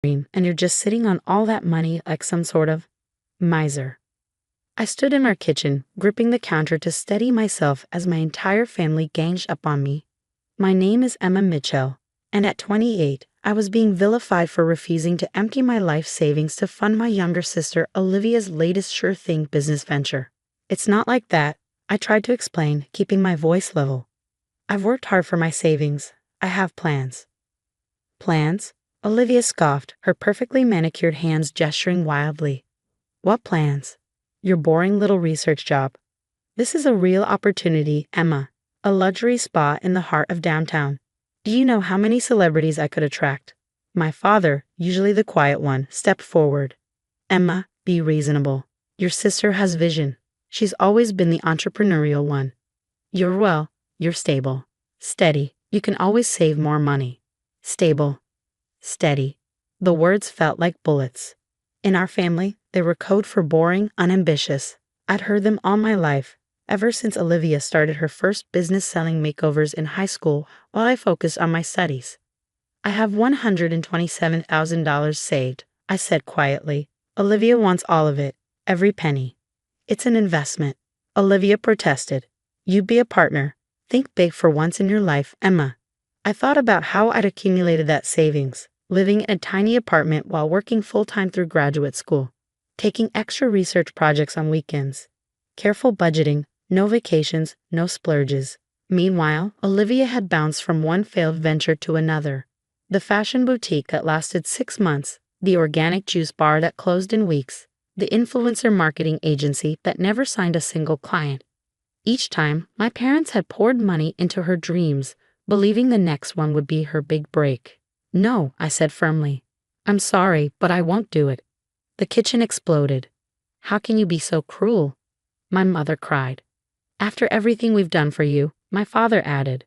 and you're just sitting on all that money like some sort of miser. I stood in our kitchen, gripping the counter to steady myself as my entire family ganged up on me. My name is Emma Mitchell, and at 28, I was being vilified for refusing to empty my life savings to fund my younger sister Olivia's latest sure-thing business venture. It's not like that, I tried to explain, keeping my voice level. I've worked hard for my savings. I have plans. Plans? Olivia scoffed, her perfectly manicured hands gesturing wildly. What plans? Your boring little research job. This is a real opportunity, Emma. A luxury spa in the heart of downtown. Do you know how many celebrities I could attract? My father, usually the quiet one, stepped forward. Emma, be reasonable. Your sister has vision. She's always been the entrepreneurial one. You're stable. Steady. You can always save more money. Stable. Steady. The words felt like bullets. In our family, they were code for boring, unambitious. I'd heard them all my life, ever since Olivia started her first business selling makeovers in high school while I focused on my studies. I have $127,000 saved, I said quietly. Olivia wants all of it, every penny. It's an investment. Olivia protested. You be a partner. Think big for once in your life, Emma. I thought about how I'd accumulated that savings, living in a tiny apartment while working full-time through graduate school, taking extra research projects on weekends, careful budgeting, no vacations, no splurges. Meanwhile, Olivia had bounced from one failed venture to another. The fashion boutique that lasted 6 months, the organic juice bar that closed in weeks, the influencer marketing agency that never signed a single client. Each time, my parents had poured money into her dreams, believing the next one would be her big break. No, I said firmly. I'm sorry, but I won't do it. The kitchen exploded. How can you be so cruel? My mother cried. After everything we've done for you, my father added.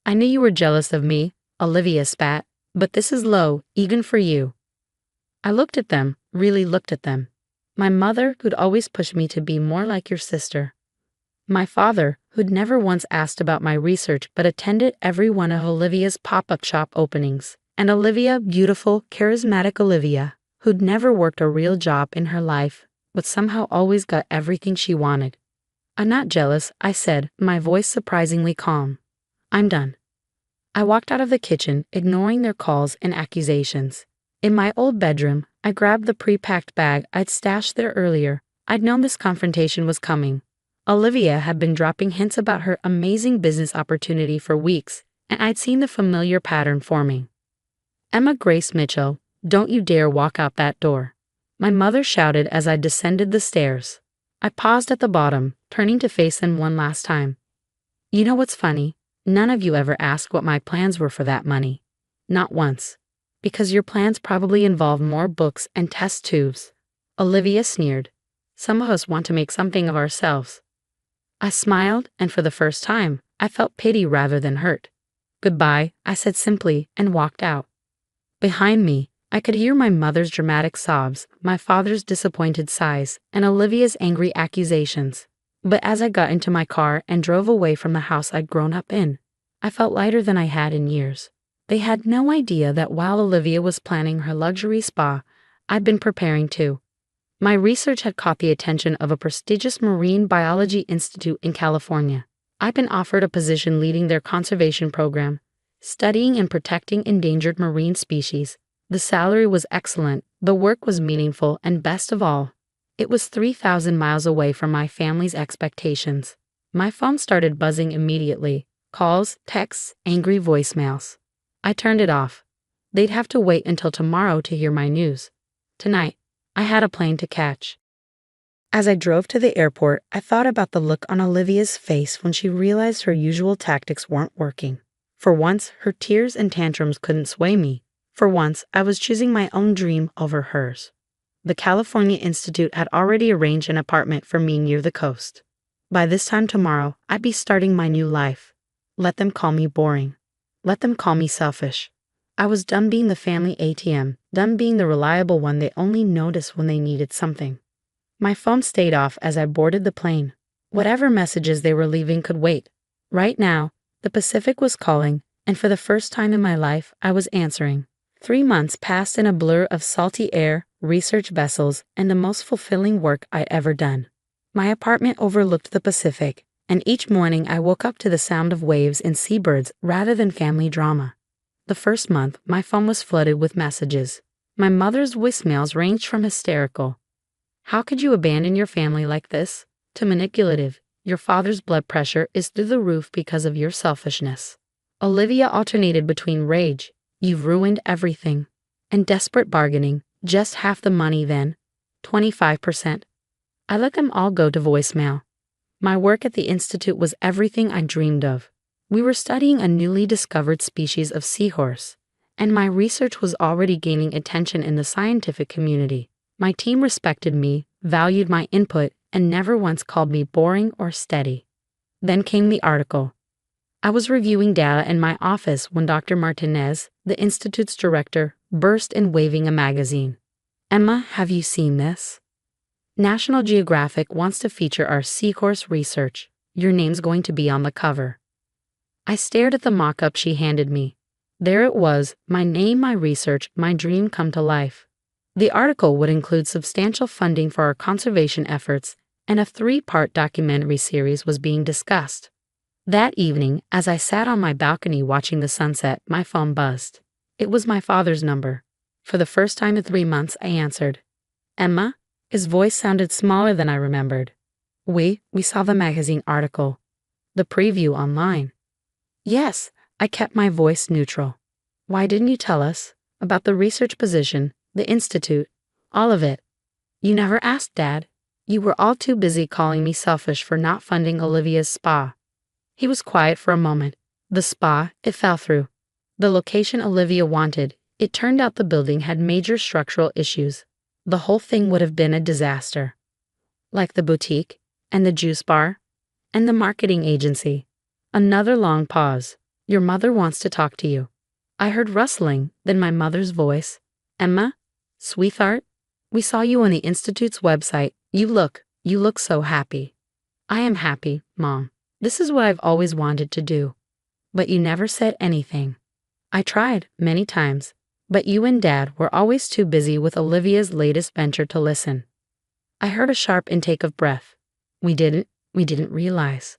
I knew you were jealous of me, Olivia spat, but this is low, even for you. I looked at them, really looked at them. My mother, who'd always pushed me to be more like your sister. My father, who'd never once asked about my research but attended every one of Olivia's pop-up shop openings. And Olivia, beautiful, charismatic Olivia, who'd never worked a real job in her life, but somehow always got everything she wanted. I'm not jealous, I said, my voice surprisingly calm. I'm done. I walked out of the kitchen, ignoring their calls and accusations. In my old bedroom, I grabbed the pre-packed bag I'd stashed there earlier. I'd known this confrontation was coming. Olivia had been dropping hints about her amazing business opportunity for weeks, and I'd seen the familiar pattern forming. Emma Grace Mitchell, don't you dare walk out that door. My mother shouted as I descended the stairs. I paused at the bottom, turning to face them one last time. You know what's funny? None of you ever asked what my plans were for that money. Not once. Because your plans probably involve more books and test tubes. Olivia sneered. Some of us want to make something of ourselves. I smiled, and for the first time, I felt pity rather than hurt. Goodbye, I said simply, and walked out. Behind me, I could hear my mother's dramatic sobs, my father's disappointed sighs, and Olivia's angry accusations. But as I got into my car and drove away from the house I'd grown up in, I felt lighter than I had in years. They had no idea that while Olivia was planning her luxury spa, I'd been preparing too. My research had caught the attention of a prestigious marine biology institute in California. I'd been offered a position leading their conservation program, studying and protecting endangered marine species. The salary was excellent, the work was meaningful, and best of all, it was 3,000 miles away from my family's expectations. My phone started buzzing immediately. Calls, texts, angry voicemails. I turned it off. They'd have to wait until tomorrow to hear my news. Tonight, I had a plane to catch. As I drove to the airport, I thought about the look on Olivia's face when she realized her usual tactics weren't working. For once, her tears and tantrums couldn't sway me. For once, I was choosing my own dream over hers. The California Institute had already arranged an apartment for me near the coast. By this time tomorrow, I'd be starting my new life. Let them call me boring. Let them call me selfish. I was done being the family ATM, done being the reliable one they only noticed when they needed something. My phone stayed off as I boarded the plane. Whatever messages they were leaving could wait. Right now, the Pacific was calling, and for the first time in my life, I was answering. 3 months passed in a blur of salty air, research vessels, and the most fulfilling work I'd ever done. My apartment overlooked the Pacific, and each morning I woke up to the sound of waves and seabirds rather than family drama. The first month, my phone was flooded with messages. My mother's voicemails ranged from hysterical, "How could you abandon your family like this?" to manipulative, "Your father's blood pressure is through the roof because of your selfishness." Olivia alternated between rage, "You've ruined everything," and desperate bargaining, "Just half the money then, 25%. I let them all go to voicemail. My work at the Institute was everything I dreamed of. We were studying a newly discovered species of seahorse, and my research was already gaining attention in the scientific community. My team respected me, valued my input, and never once called me boring or steady. Then came the article. I was reviewing data in my office when Dr. Martinez, the Institute's director, burst in waving a magazine. "Emma, have you seen this? National Geographic wants to feature our seahorse research. Your name's going to be on the cover." I stared at the mock-up she handed me. There it was, my name, my research, my dream come to life. The article would include substantial funding for our conservation efforts, and a 3-part documentary series was being discussed. That evening, as I sat on my balcony watching the sunset, my phone buzzed. It was my father's number. For the first time in 3 months, I answered. "Emma?" His voice sounded smaller than I remembered. We saw the magazine article. The preview online." "Yes," I kept my voice neutral. "Why didn't you tell us? About the research position, the Institute, all of it?" "You never asked, Dad. You were all too busy calling me selfish for not funding Olivia's spa." He was quiet for a moment. "The spa, it fell through. The location Olivia wanted, it turned out the building had major structural issues. The whole thing would have been a disaster. Like the boutique, and the juice bar, and the marketing agency." Another long pause. "Your mother wants to talk to you." I heard rustling, then my mother's voice. "Emma? Sweetheart? We saw you on the Institute's website. You look so happy." "I am happy, Mom. This is what I've always wanted to do." "But you never said anything." "I tried, many times, but you and Dad were always too busy with Olivia's latest venture to listen." I heard a sharp intake of breath. We didn't realize."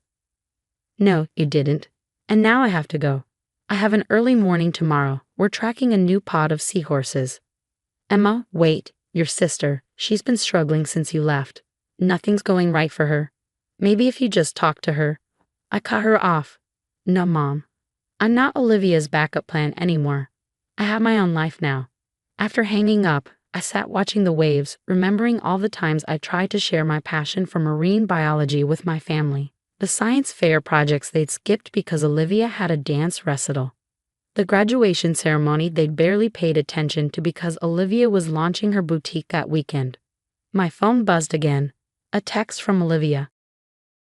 "No, you didn't. And now I have to go. I have an early morning tomorrow. We're tracking a new pod of seahorses." "Emma, wait. Your sister, she's been struggling since you left. Nothing's going right for her. Maybe if you just talk to her." I cut her off. "No, Mom. I'm not Olivia's backup plan anymore. I have my own life now." After hanging up, I sat watching the waves, remembering all the times I tried to share my passion for marine biology with my family. The science fair projects they'd skipped because Olivia had a dance recital. The graduation ceremony they'd barely paid attention to because Olivia was launching her boutique that weekend. My phone buzzed again. A text from Olivia.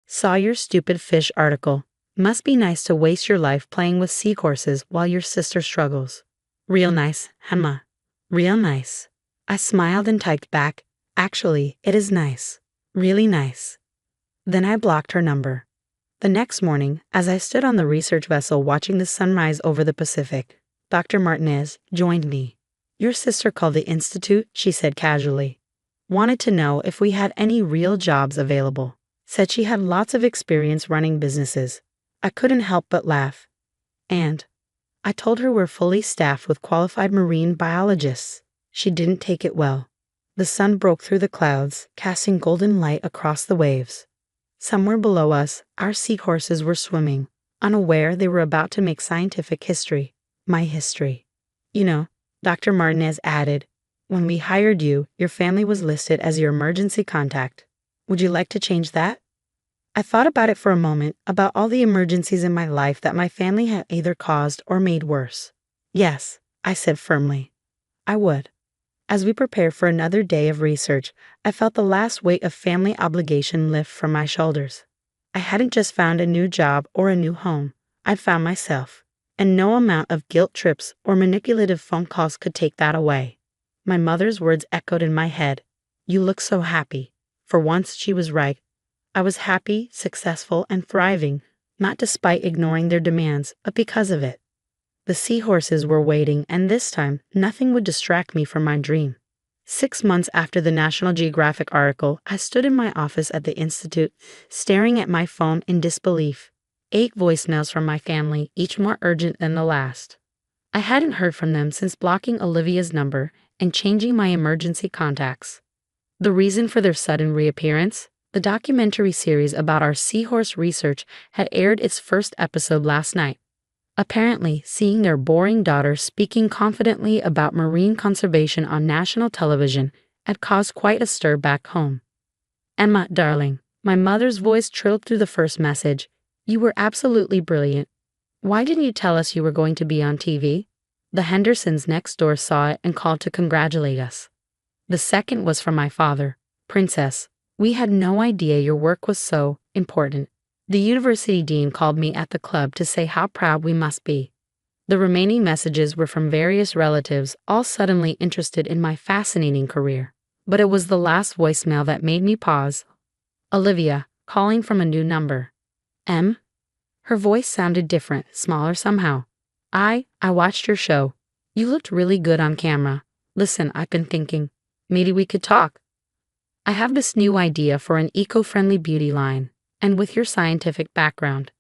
"Saw your stupid fish article. Must be nice to waste your life playing with seahorses while your sister struggles. Real nice, Emma. Real nice." I smiled and typed back, "Actually, it is nice. Really nice." Then I blocked her number. The next morning, as I stood on the research vessel watching the sunrise over the Pacific, Dr. Martinez joined me. "Your sister called the Institute," she said casually. "Wanted to know if we had any real jobs available. Said she had lots of experience running businesses." I couldn't help but laugh. "And I told her we're fully staffed with qualified marine biologists." She didn't take it well. The sun broke through the clouds, casting golden light across the waves. Somewhere below us, our seahorses were swimming, unaware they were about to make scientific history. My history. "You know," Dr. Martinez added, "when we hired you, your family was listed as your emergency contact. Would you like to change that?" I thought about it for a moment, about all the emergencies in my life that my family had either caused or made worse. "Yes," I said firmly. "I would." As we prepared for another day of research, I felt the last weight of family obligation lift from my shoulders. I hadn't just found a new job or a new home. I'd found myself, and no amount of guilt trips or manipulative phone calls could take that away. My mother's words echoed in my head. "You look so happy." For once, she was right. I was happy, successful, and thriving, not despite ignoring their demands, but because of it. The seahorses were waiting, and this time, nothing would distract me from my dream. 6 months after the National Geographic article, I stood in my office at the Institute, staring at my phone in disbelief. 8 voicemails from my family, each more urgent than the last. I hadn't heard from them since blocking Olivia's number and changing my emergency contacts. The reason for their sudden reappearance? The documentary series about our seahorse research had aired its first episode last night. Apparently, seeing their boring daughter speaking confidently about marine conservation on national television had caused quite a stir back home. "Emma, darling," my mother's voice trilled through the first message, "you were absolutely brilliant. Why didn't you tell us you were going to be on TV?" The Hendersons next door saw it and called to congratulate us. The second was from my father. "Princess, we had no idea your work was so important. The university dean called me at the club to say how proud we must be." The remaining messages were from various relatives, all suddenly interested in my fascinating career. But it was the last voicemail that made me pause. Olivia, calling from a new number. "Em?" Her voice sounded different, smaller somehow. I watched your show. You looked really good on camera. Listen, I've been thinking, maybe we could talk. I have this new idea for an eco-friendly beauty line, and with your scientific background."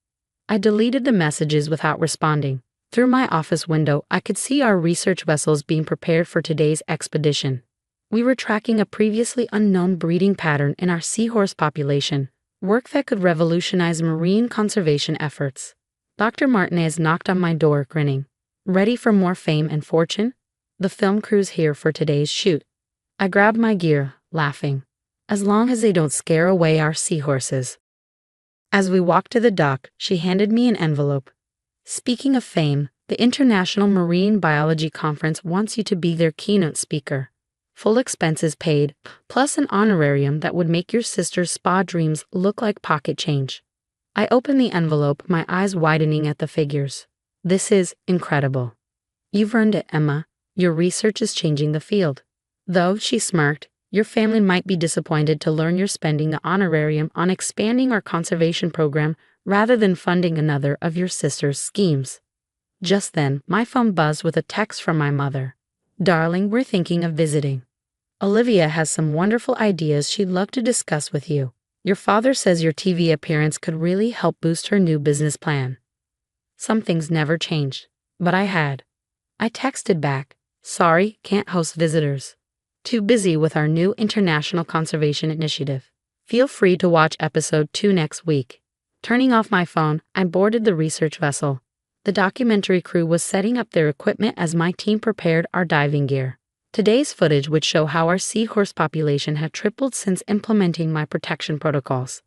I deleted the messages without responding. Through my office window, I could see our research vessels being prepared for today's expedition. We were tracking a previously unknown breeding pattern in our seahorse population, work that could revolutionize marine conservation efforts. Dr. Martinez knocked on my door, grinning. "Ready for more fame and fortune? The film crew's here for today's shoot." I grabbed my gear, laughing. As long as they don't scare away our seahorses. As we walked to the dock, she handed me an envelope. "Speaking of fame, the International Marine Biology Conference wants you to be their keynote speaker. Full expenses paid, plus an honorarium that would make your sister's spa dreams look like pocket change." I opened the envelope, my eyes widening at the figures. "This is incredible. You've earned it, Emma. Your research is changing the field." Though, she smirked, "your family might be disappointed to learn you're spending the honorarium on expanding our conservation program rather than funding another of your sister's schemes." Just then, my phone buzzed with a text from my mother. "Darling, we're thinking of visiting. Olivia has some wonderful ideas she'd love to discuss with you. Your father says your TV appearance could really help boost her new business plan." Some things never changed, but I had. I texted back, "Sorry, can't host visitors. Too busy with our new international conservation initiative. Feel free to watch episode 2 next week." Turning off my phone, I boarded the research vessel. The documentary crew was setting up their equipment as my team prepared our diving gear. Today's footage would show how our seahorse population had tripled since implementing my protection protocols.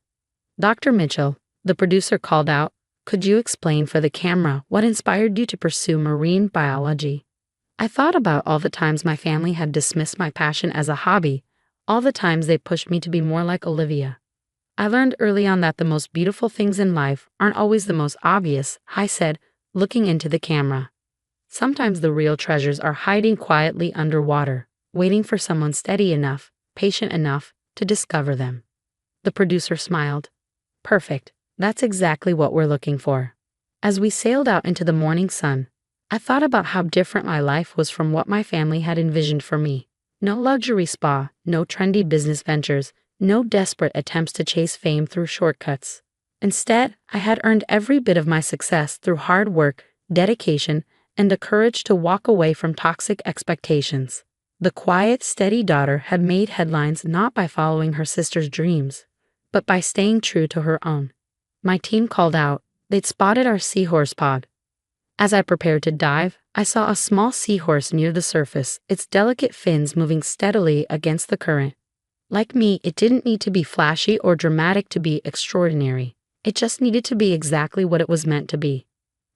"Dr. Mitchell," the producer called out, "could you explain for the camera what inspired you to pursue marine biology?" I thought about all the times my family had dismissed my passion as a hobby, all the times they pushed me to be more like Olivia. I learned early on that the most beautiful things in life aren't always the most obvious, I said, looking into the camera. Sometimes the real treasures are hiding quietly underwater, waiting for someone steady enough, patient enough, to discover them. The producer smiled. "Perfect. That's exactly what we're looking for." As we sailed out into the morning sun, I thought about how different my life was from what my family had envisioned for me. No luxury spa, no trendy business ventures, no desperate attempts to chase fame through shortcuts. Instead, I had earned every bit of my success through hard work, dedication, and the courage to walk away from toxic expectations. The quiet, steady daughter had made headlines not by following her sister's dreams, but by staying true to her own. My team called out. They'd spotted our seahorse pod. As I prepared to dive, I saw a small seahorse near the surface, its delicate fins moving steadily against the current. Like me, it didn't need to be flashy or dramatic to be extraordinary. It just needed to be exactly what it was meant to be.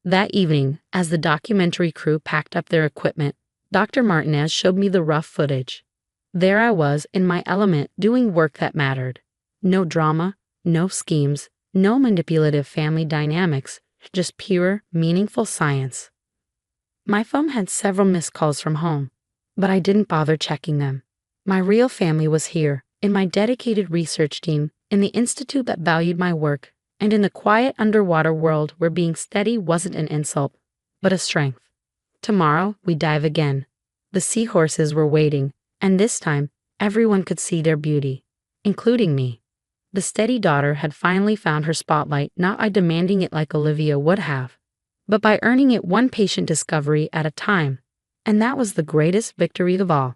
That evening, as the documentary crew packed up their equipment, Dr. Martinez showed me the rough footage. There I was, in my element, doing work that mattered. No drama, no schemes, no manipulative family dynamics, just pure, meaningful science. My phone had several missed calls from home, but I didn't bother checking them. My real family was here, in my dedicated research team, in the institute that valued my work, and in the quiet underwater world where being steady wasn't an insult, but a strength. Tomorrow, we dive again. The seahorses were waiting, and this time, everyone could see their beauty, including me. The steady daughter had finally found her spotlight, not by demanding it like Olivia would have, but by earning it one patient discovery at a time. And that was the greatest victory of all.